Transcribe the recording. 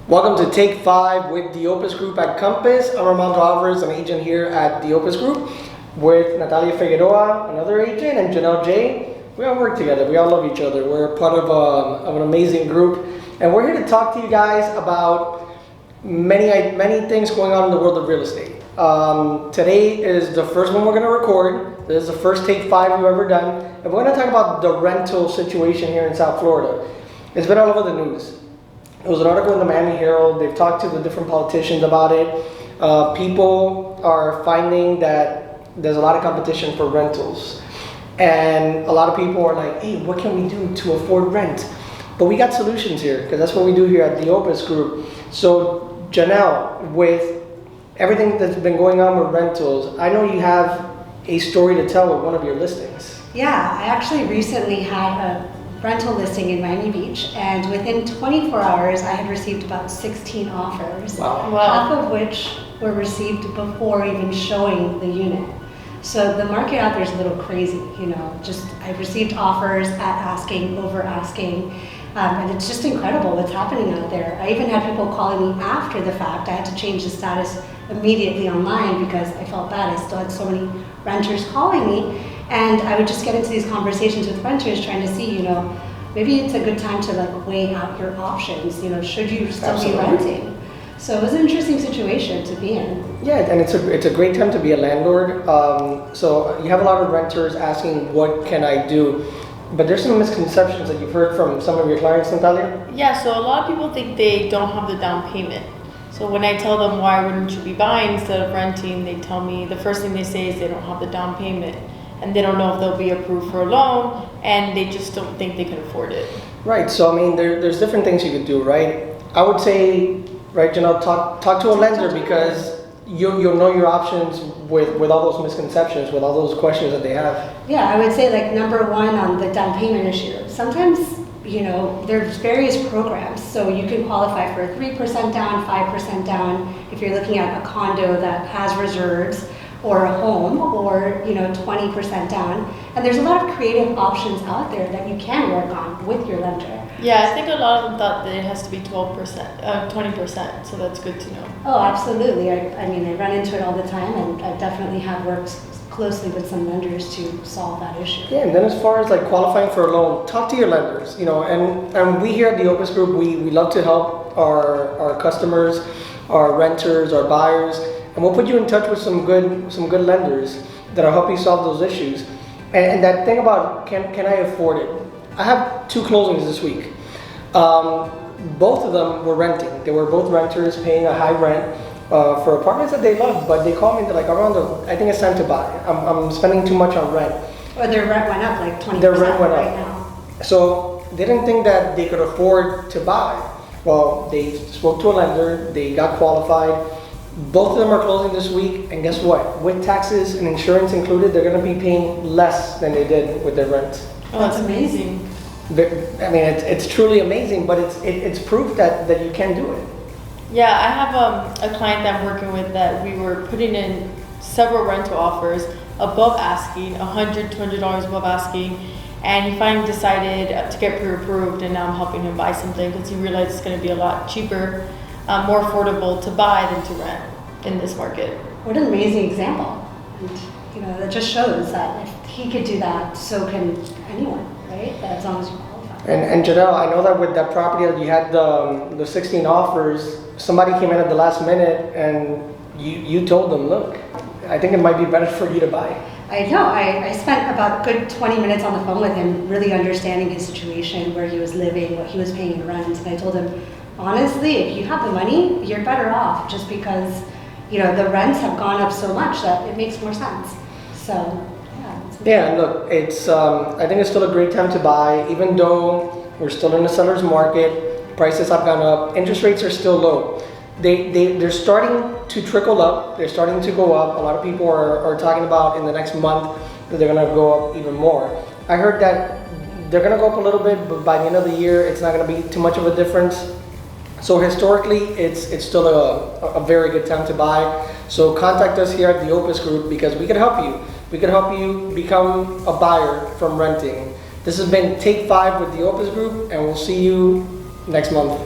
Welcome to Take 5 with the Opes Group at Compass. I'm Armando Alverez, an agent here at the Opes Group with Natalia Figueroa, another agent, and Janelle J. We all work together. We all love each other. We're part of an amazing group. And we're here to talk to you guys about many things going on in the world of real estate. Today is the first one we're going to record. This is the first Take 5 we've ever done. And we're going to talk about the rental situation here in South Florida. It's been all over the news. There was an article in the Miami Herald. They've talked to the different politicians about it. People are finding that there's a lot of competition for rentals. And a lot of people are like, hey, what can we do to afford rent? But we got solutions here, because that's what we do here at the Opes Group. So Janelle, with everything that's been going on with rentals, I know you have a story to tell with one of your listings. Yeah, I actually recently had a rental listing in Miami Beach, and within 24 hours I had received about 16 offers, half of which were received before even showing the unit. So the market out there is a little crazy, you know, I received offers at asking, over asking, and it's just incredible what's happening out there. I even had people calling me after the fact. I had to change the status immediately online because I felt bad. I still had so many renters calling me. And I would just get into these conversations with renters trying to see, you know, maybe it's a good time to like weigh out your options, you know, should you still be renting? So it was an interesting situation to be in. Yeah, and it's a great time to be a landlord. So you have a lot of renters asking, what can I do? But there's some misconceptions that you've heard from some of your clients, Natalia? Yeah, so a lot of people think they don't have the down payment. So when I tell them why wouldn't you be buying instead of renting, they tell me the first thing they say is they don't have the down payment. And they don't know if they'll be approved for a loan, and they just don't think they can afford it. Right, so I mean, there's different things you could do, right? I would say, right, Janelle, talk to a lender, because you'll know your options with all those misconceptions, with all those questions that they have. Yeah, I would say like number one on the down payment issue. Sometimes, you know, there's various programs, so you can qualify for a 3% down, 5% down, if you're looking at a condo that has reserves, or a home, or 20% down. And there's a lot of creative options out there that you can work on with your lender. Yeah, I think a lot of them thought that it has to be 20%, so that's good to know. Oh, absolutely. I mean, I run into it all the time, and I definitely have worked closely with some lenders to solve that issue. Yeah, and then as far as like qualifying for a loan, talk to your lenders, you know, and we here at the Opes Group, we love to help our customers, our renters, our buyers. And we'll put you in touch with some good lenders that'll help you solve those issues. And that thing about can I afford it? I have 2 closings this week. Both of them were renting. They were both renters paying a high rent for apartments that they love. But they called me, they're like, Armando, I think it's time to buy. I'm spending too much on rent. Or their rent went up like 20% their rent went right up. now. So they didn't think that they could afford to buy. Well, they spoke to a lender, they got qualified. Both of them are closing this week, and guess what? With taxes and insurance included, they're going to be paying less than they did with their rent. Oh, that's amazing. I mean, it's truly amazing, but it's proof that you can do it. Yeah, I have a client that I'm working with that we were putting in several rental offers above asking, $100, $200 above asking, and he finally decided to get pre-approved, and now I'm helping him buy something because he realized it's going to be a lot cheaper, more affordable to buy than to rent in this market. What an amazing example. And, that just shows that if he could do that, so can anyone, right? As long as you qualify. And Janelle, I know that with that property that you had the 16 offers, somebody came in at the last minute and you told them, look, I think it might be better for you to buy. I know. I spent about a good 20 minutes on the phone with him, really understanding his situation, where he was living, what he was paying in rent. And I told him, honestly, if you have the money, you're better off, just because the rents have gone up so much that it makes more sense. So yeah, look, it's I think it's still a great time to buy, even though we're still in the seller's market. Prices have gone up, interest rates are still low. They're starting to trickle up, they're starting to go up. A lot of people are talking about in the next month that they're going to go up even more. I heard that they're going to go up a little bit, but by the end of the year it's not going to be too much of a difference. So historically, it's still a very good time to buy. So contact us here at the Opes Group, because we can help you. We can help you become a buyer from renting. This has been Take 5 with the Opes Group, and we'll see you next month.